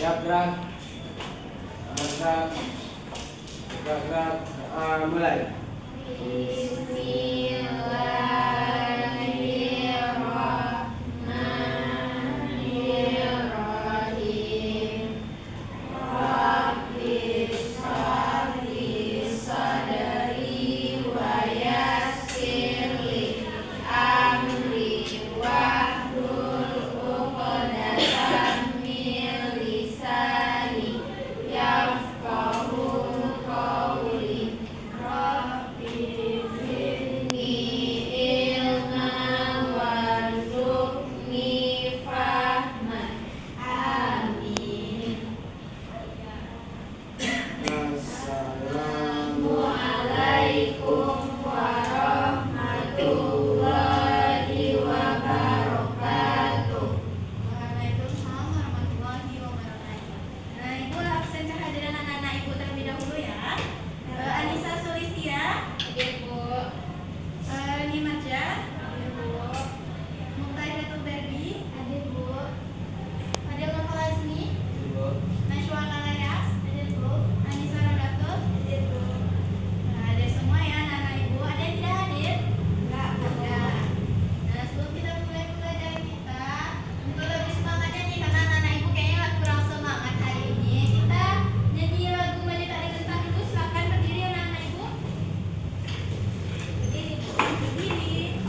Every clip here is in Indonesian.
Siap gerak. Gerak. Gerak. Mulai. Bismillahirrahmanirrahim. Rabbis shrahli sadri wa yassirli amri wahlul 'uqdatam min lisani yafqahu qawli. Rabbi zidni ilman warzuqni fahman. Amin. Assalamualaikum warahmatullahi wabarakatuh. Waalaikumsalam warahmatullahi wabarakatuh. Nah, Ibu absen kehadiran anak-anak Ibu terlebih dahulu ya. Anissa Sulistia, hadir Bu. Nimaja, hadir Bu. Muqaddatul Berdi, hadir Bu. Fadil Nurfalazmi, Najwa Kalayas, hadir Bu. Anissa Rodatul, hadir Bu. Nah, hadir semua ya anak-anak Ibu. Ada yang tidak hadir? Enggak, ada. Nah, sebelum kita mulai pelajaran kita, untuk lebih semangatnya nih karena anak-anak Ibu kayaknya kurang semangat hari ini, kita nyanyi lagu Maju Tak Digentang dulu. Silakan berdiri anak-anak Ibu. Berdiri Bu, berdiri.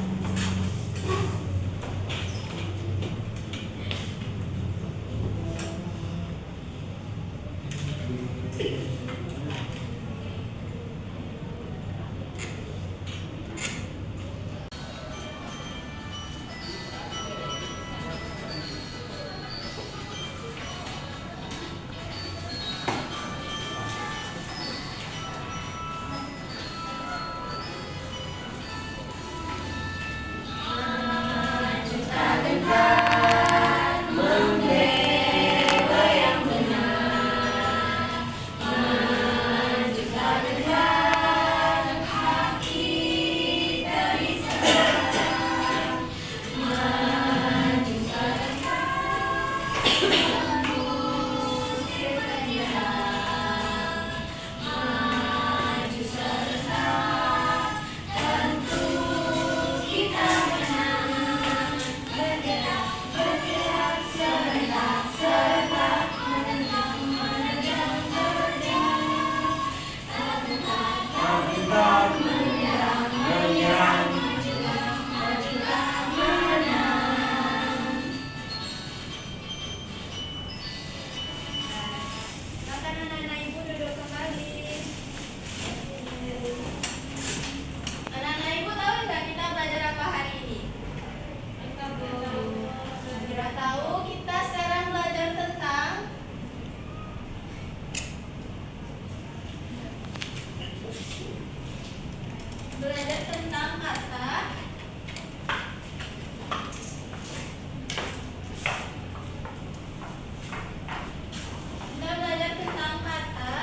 Maju tak gentar, membela yang benar. Maju tak gentar, hati terisam. Maju tak gentar, tembus terdiam. Maju serentak, tentu kita menang. Bergerak, bergerak serentak, serentak, menendang, menendang, menyerang. Tak gentar, menyerang, menyerang. Majulah, majulah, menang. Silakan anak-anak Ibu duduk kembali. Anak-anak Ibu tahu nggak kita belajar apa hari ini? Tidak tahu. Kita sekarang belajar tentang kata. Kita belajar tentang kata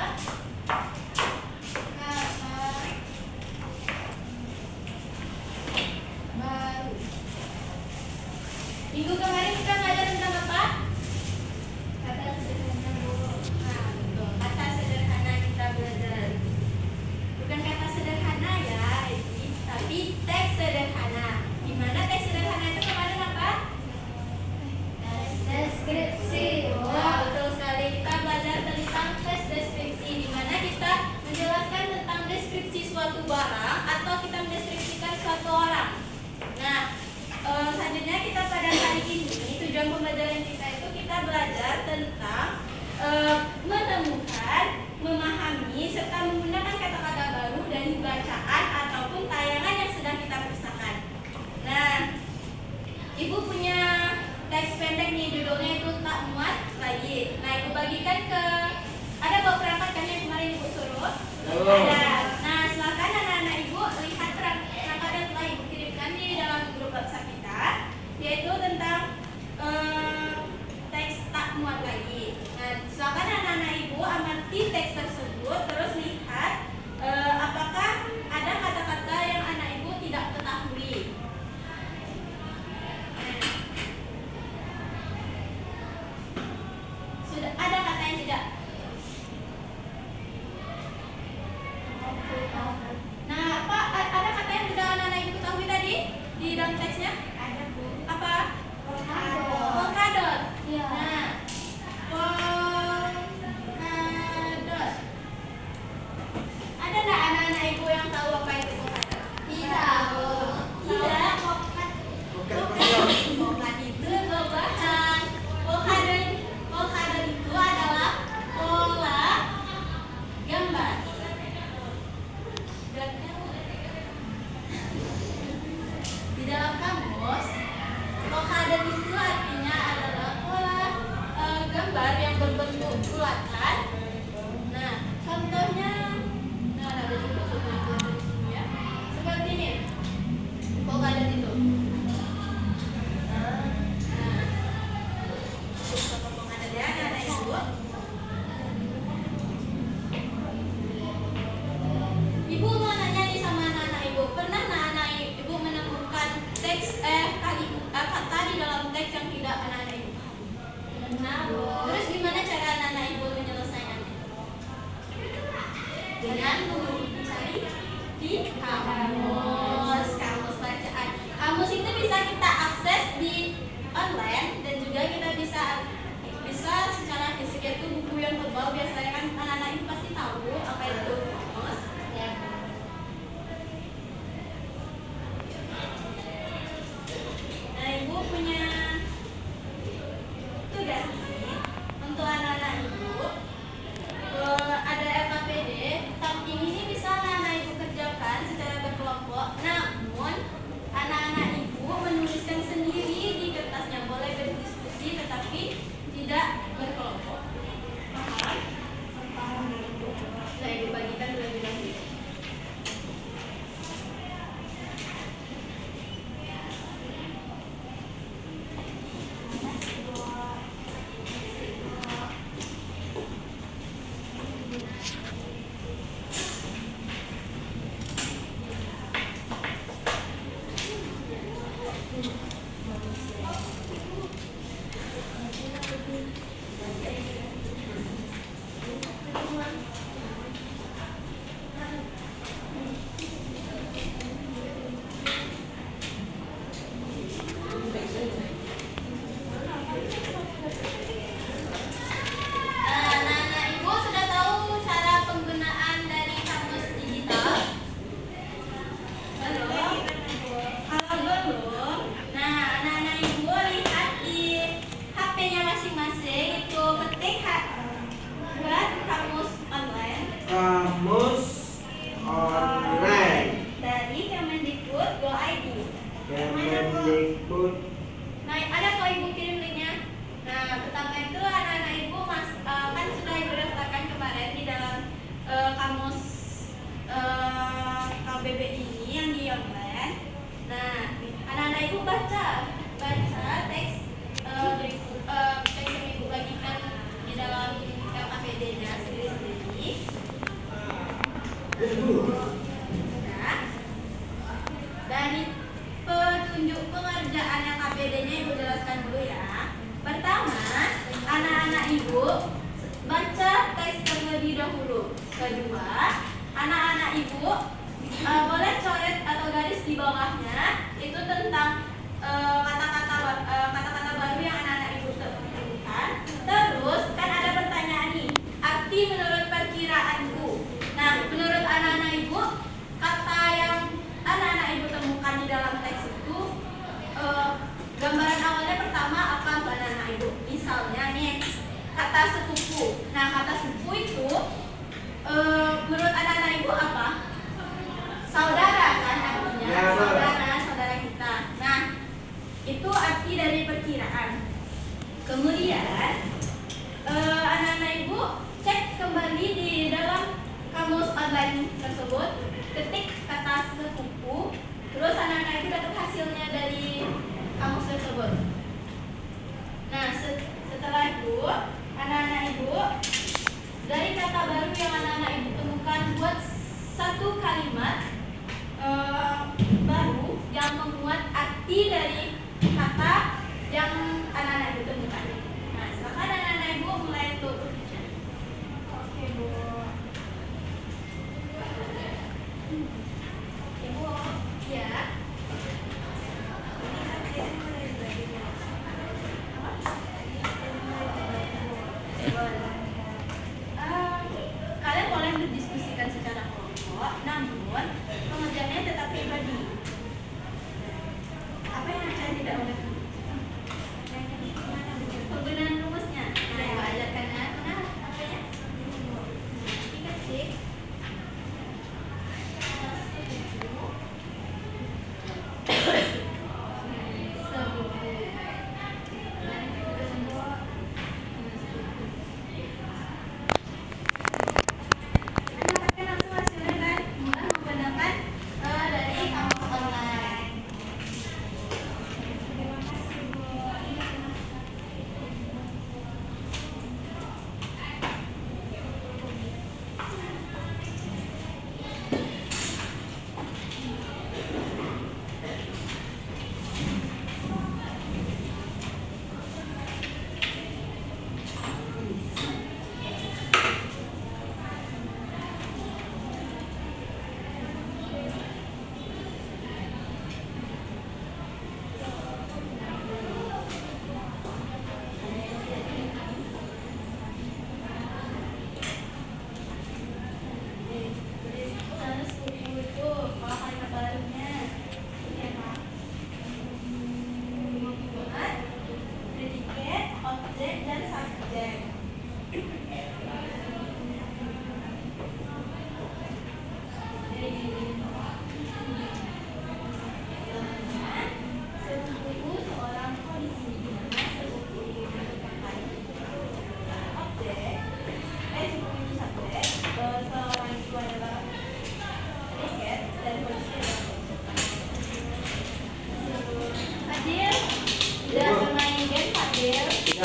baru. Minggu kemarin kita belajar tentang apa? Kata sederhana Bu. Nah, betul. Kata sederhana kita belajar. Bukan kata sederhana ya, ini, tapi teks sederhana. Di mana teks sederhana itu kemarin apa? Deskripsi. Wah, betul sekali. Kita belajar tentang tes deskripsi, di mana kita menjelaskan tentang deskripsi suatu barang atau kita mendeskripsikan suatu orang. Nah, selanjutnya kita pada hari ini tujuan pembelajaran kita itu kita belajar tentang menemukan, memahami serta menggunakan kata-kata baru dari bacaan ataupun tayangan yang sedang kita periksakan. Nah, Ibu punya teks pendek nih, judulnya itu tak muat lagi. Nah, Ibu bagikan ke, ada beberapa kan yang kemarin Ibu suruh? Ada. Nah, silakan anak-anak Ibu lihat perangkat yang telah Ibu kirimkan di dalam grup WhatsApp kita, yaitu tentang teks tak muat lagi. Nah, silakan anak-anak Ibu amati teks tersebut, terus lihat apakah ada kata-kata yang anak Ibu tidak ketahui. Sudah ada Padan itu artinya adalah pola gambar yang berbentuk bulatan. Nah, contohnya, nah ada juga contohnya di sini ya. Seperti ini. Padan itu. Nah, ada dia, ada ibu. Ibu mau nanya nih sama anak-anak ibu. Pernah anak-anak ibu menemukan teks kata di dalam teks yang tidak anak-anak ibu paham? Terus gimana cara anak-anak ibu menyelesaikannya? Dengan mencari di kamus bacaan. Kamus itu bisa kita akses di online dan juga kita bisa secara fisik, itu buku yang tebal. Biasanya kan anak-anak ibu pasti tahu apa itu kamus. Nah, ibu punya tugas nih untuk anak-anak ibu. Ada LKPD, tapi ini bisa anak-anak ibu kerjakan secara berkelompok. Namun anak-anak ibu menuliskan sendiri di kertasnya. Boleh berdiskusi tetapi tidak berkelompok. Paham? Nah, ibu bagikan terlebih dahulu. Anak-anak ibu sudah tahu cara penggunaan dari kamus digital? Belum? Kalau belum, nah anak-anak ibu lihat di HP-nya masing-masing, itu ketik buat kamus online. Kamus online. Dari Kemendikbud.go.id. Kemendikbud. Nah, ada kok ibu kirim linknya. Nah, pertama itu anak-anak ibu kan sudah ibu daftarkan kemarin di dalam kamus KBB ini yang di online. Nah, anak-anak ibu baca teks teks yang ibu bagikan di dalam LKPD-nya sendiri-sendiri. Nah, dari petunjuk pengerjaan yang KPD-nya ibu jelaskan dulu ya. Pertama, anak-anak ibu baca teks terlebih dahulu. Kedua, anak-anak ibu boleh coret atau garis di bawahnya itu tentang kata-kata baru yang anak-anak ibu temukan. Terus kan ada pertanyaan nih, arti menurut perkiraanku. Nah, menurut anak-anak ibu, kata yang anak-anak ibu temukan di dalam teks itu, gambaran awalnya pertama apa anak-anak ibu? Misalnya nih, kata sepupu. Nah, kata sepupu itu menurut anak-anak ibu apa? Saudara kan artinya, Ya, saudara kita. Nah, itu arti dari perkiraan. Kemudian anak-anak ibu cek kembali di dalam kamus online tersebut, ketik kata sepupu, terus anak-anak ibu dapat hasilnya dari kamus tersebut. Nah, setelah itu anak-anak ibu dari kata baru yang anak-anak ibu temukan, buat satu kalimat baru yang memuat arti dari kata yang anak-anak ibu temukan. Nah, silakan anak-anak ibu mulai untuk bekerja. Oke, Bu. Ibu, ya. Kalian boleh berdiskusikan secara kelompok, namun pengerjaannya tetap pribadi. Apa yang saya tidak boleh? Penggunaan rumusnya. Nah, ibu ajarkan apa ya?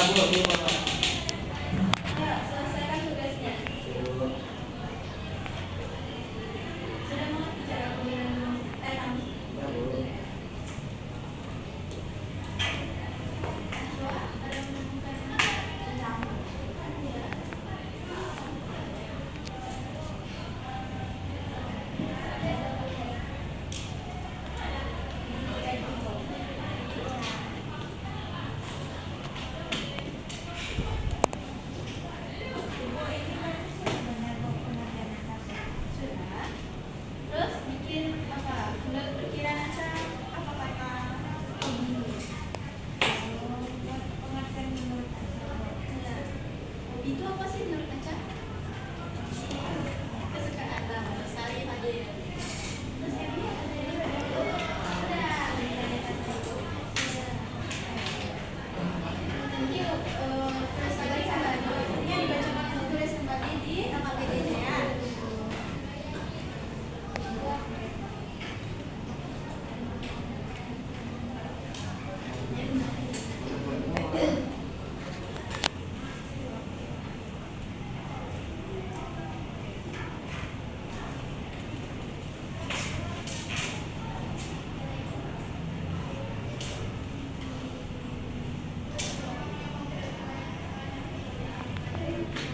Bu, Bu. Ya, selesaikan tugasnya. Sudah mengerti cara penggunaan kamus? Ya, Bu. Dua, ada menemukan campur. Ya. Sudah. Terus bikin apa? Buat perkiraan aja apa kata? Pengertian menurut Aca. Itu apa sih menurut Aca? Kesukaan banget sekali tadi. Terus yang ini ada sudah. Thank you. Terus lagi ini dibacakan untuk tulis kembali di KPD ya.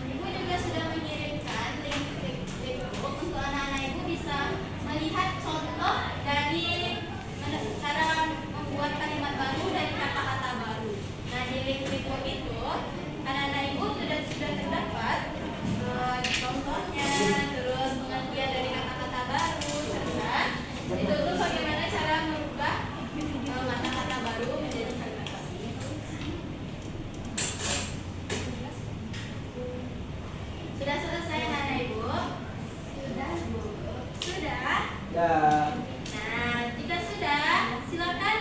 Ibu juga sudah mengirimkan link book untuk anak-anak ibu bisa melihat contoh dari cara membuat kalimat baru dan kata-kata baru. Nah, di link book itu anak-anak ibu sudah terdapat contohnya, terus pengertian dari kata-kata baru, serta itu tuh bagaimana cara merubah kata-kata baru menjadi kalimat baru. Sudah selesai anak ibu? Sudah bu. Sudah? Ya. Nah, jika sudah, silakan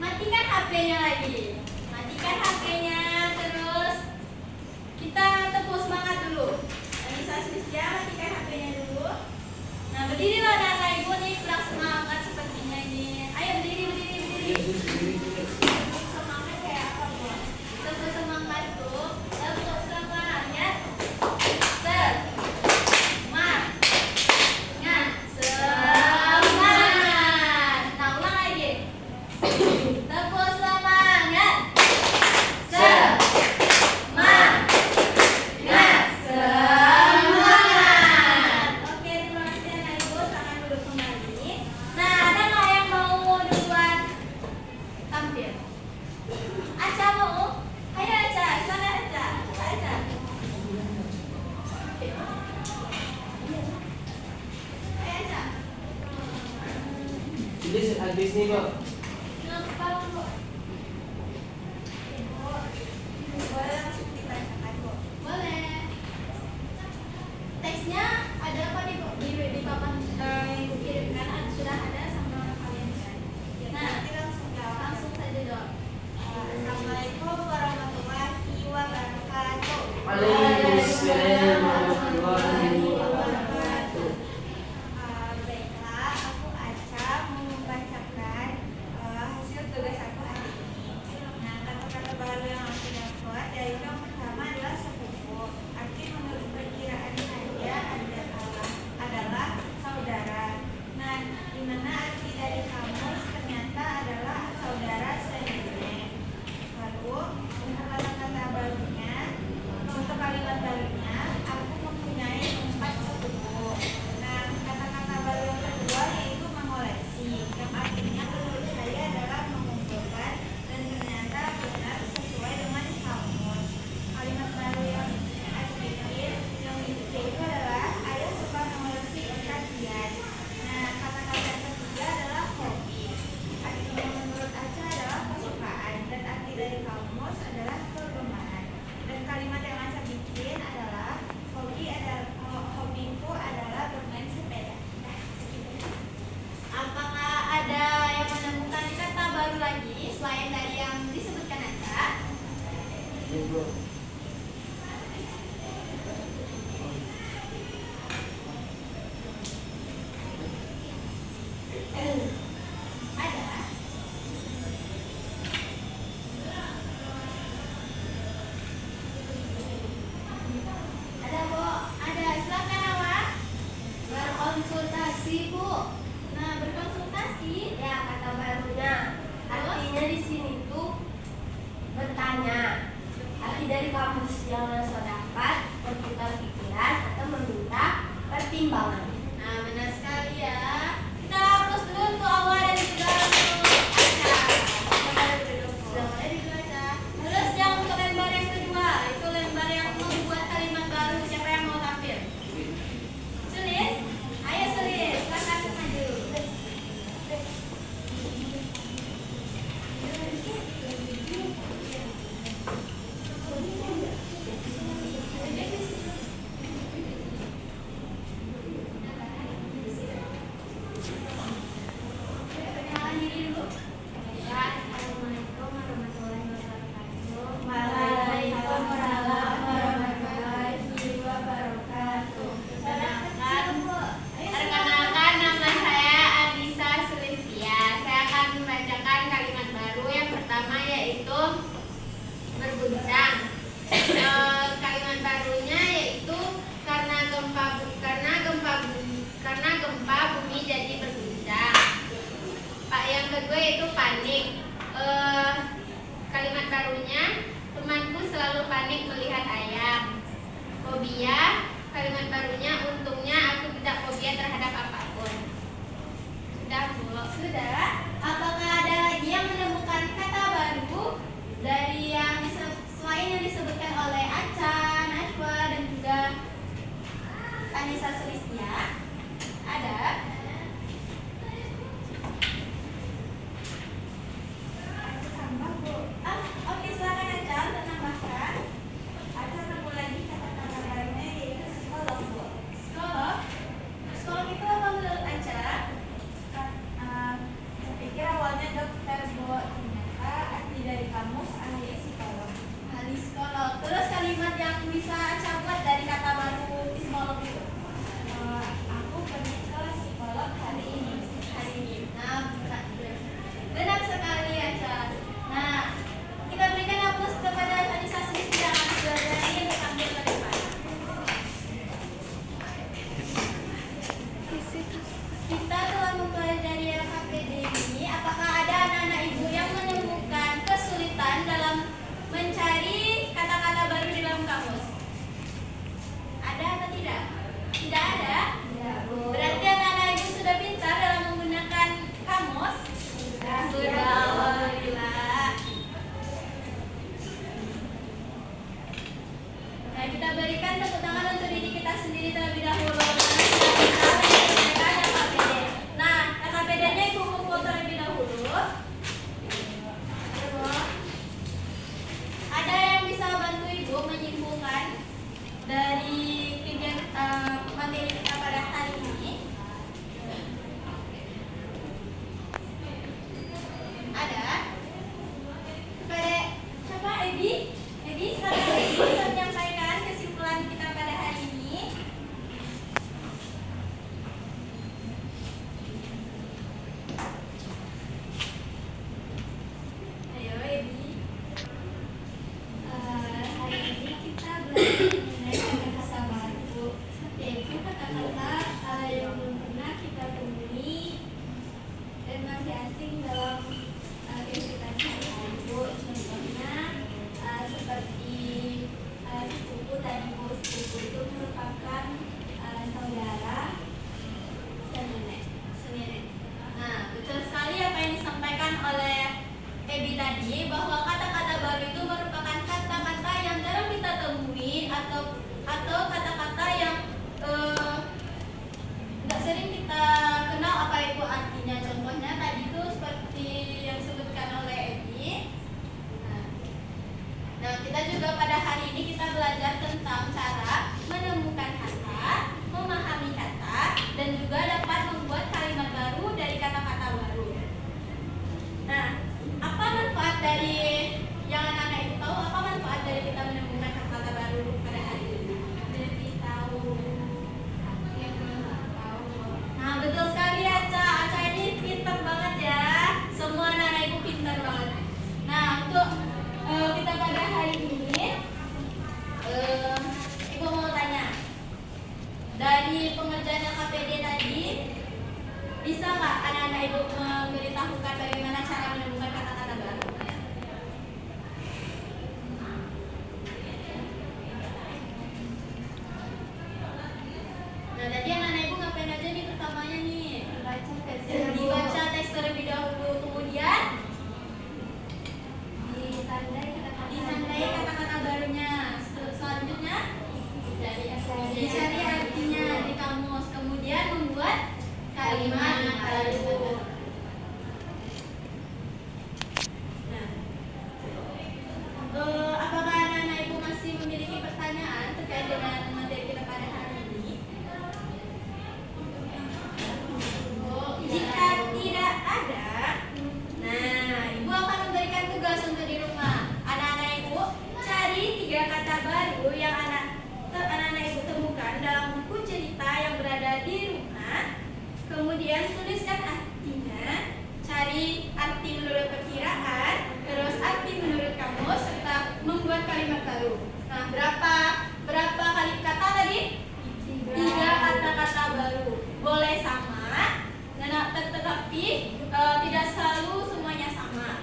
matikan HP-nya lagi. Matikan HP-nya, terus kita tepuk semangat dulu. Anissa Sulistia, matikan HP-nya dulu. Nah, berdirilah anak-anak ibu nih, kurang semangat sepertinya ini. Ayo berdiri, berdiri, berdiri. Tepuk semangat kayak apa bu? Tepuk semangat tuh, tepuk semangat. Semangat. Nah, ulang lagi. Tepuk semangat. Semangat. Semangat. Oke, terima kasih anak ibu. Silakan duduk kembali. Nah, ada nggak yang mau duluan tampil? Aca mau? Ayo Aca, silakan Aca. Aca. Jadi habis nih, Bu. Boleh langsung dibacakan, Bu. Boleh. Teksnya ada apa nih Bu? Di papan yang Ibu kirimkan sudah ada sama kalian kan? Nah, Nanti langsung jawab. langsung saja dong. Assalamualaikum warahmatullahi wabarakatuh. Waalaikumsalam warahmatullahi wabarakatuh. Baiklah, aku Aca mau membacakan hasil tugas aku hari ini. Nah, kata-kata baru yang aku dapat yaitu yang pertama adalah sepupu. Arti menurut perkiraan saya adalah saudara. Nah, di mana arti dari kamus ternyata adalah saudara senenek. Lalu untuk kata-kata barunya, untuk kalimat barunya, aku mempunyai 4 sepupu. Nah, kata-kata baru yang kedua yaitu mengoleksi, yang artinya menurut saya adalah mengumpulkan dan ternyata benar sesuai dengan kamus. Kalimat baru yang aku bikin yaitu adalah ayah suka mengoleksi ikan hias. Nah, kata-kata yang ketiga adalah hobi. Artinya menurut Aca adalah kesukaan dan arti dari kamus adalah kegemaran. Dan kalimat yang Aca bikin adalah hobiku adalah bermain sepeda. Nah, segitu. Apakah ada yang menemukan kata baru lagi selain dari yang disebutkan Aca? Ini, Bu. Ada. berundang. Kalimat barunya yaitu karena gempa bumi jadi berguncang. Pak yang kedua yaitu panik. Kalimat barunya temanku selalu panik melihat ayam. Fobia, kalimat barunya untungnya aku tidak fobia terhadap apapun. Sudah, Bu? Sudah. Apakah ada lagi yang menemukan kata baru dari yang selain yang disebutkan oleh Aca, Najwa, dan juga Anissa Sulistia? Ada? Tambah, Bu. Oke, silakan Aca untuk menambahkan. Aca nemu lagi kata-kata barunya yaitu psikolog, Bu. Psikolog? Psikolog itu apa menurut Aca? Saya pikir awalnya dokter, Bu. Ternyata arti dari kamus ahli psikolog. Ahli psikolog. Terus kalimat yang bisa Aca buat dari kata baru psikolog itu? Aku pergi ke psikolog hari ini. Hari ini. Nah, benar sekali Aca. Nah, kita berikan aplaus kepada Anissa Sulistia yang dari yang diambil ke depan. Kita telah mempelajari LKPD ini. Apakah ada anak-anak ibu yang menemukan kesulitan dalam mencari kata-kata baru di dalam kamus? Ada atau tidak? Tidak ada? Berarti anak-anak ibu sudah pintar dalam menggunakan kamus? Sudah, alhamdulillah. Nah, kita berikan tepuk tangan untuk diri kita sendiri terlebih dahulu. Nah, LKPD-nya ibu kumpul terlebih dahulu. Ada yang bisa bantu ibu menyimpulkan dari kegiatan materi kita pada hari ini? Ada? Pada siapa? Ebi? Ebi, silakan Ebi bisa menyampaikan kesimpulan kita pada hari ini. Ayo Ebi. Hari ini kita belajar mengenai kata-kata baru, yaitu kata-kata yang belum pernah kita temui dan masih asing dalam kehidupan sehari-hari, Bu. Contohnya seperti sepupu tadi, Bu. Sepupu itu merupakan saudara senenek. Nah, betul sekali apa yang disampaikan oleh Ebi tadi, bahwa kata-kata baru itu merupakan kata-kata yang jarang kita temui atau kata-kata yang nggak sering kita kenal apa itu artinya. Contohnya tadi itu seperti yang disebutkan oleh Ebi. Nah, kita juga pada hari ini kita belajar tentang cara menemukan kata, memahami kata, dan juga dapat membuat kalimat baru dari kata-kata baru. Nah, apa manfaat dari yang anak-anak itu tahu? Apa manfaat dari kita menemukan kata-kata baru pada hari ini? Jadi tahu yang belum tahu. Nah, betul sekali Aca. Aca ini pintar banget ya. Semua anak-anak ibu pintar banget. Nah, untuk kita pada hari ini, ibu berapa kali kata tadi? 3 kata-kata baru. Boleh sama, tetapi tidak selalu semuanya sama.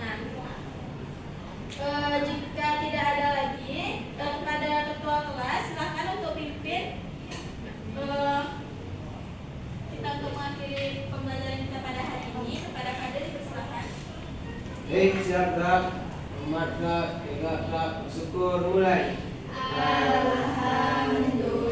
Nah, jika tidak ada lagi kepada ketua kelas, silakan untuk pimpin kita untuk mengakhiri pembelajaran kita pada hari ini. Kepada Kader dipersilakan. Siap gerak. Hormat gerak. Tegak gerak. Bersyukur mulai. Alhamdulillah.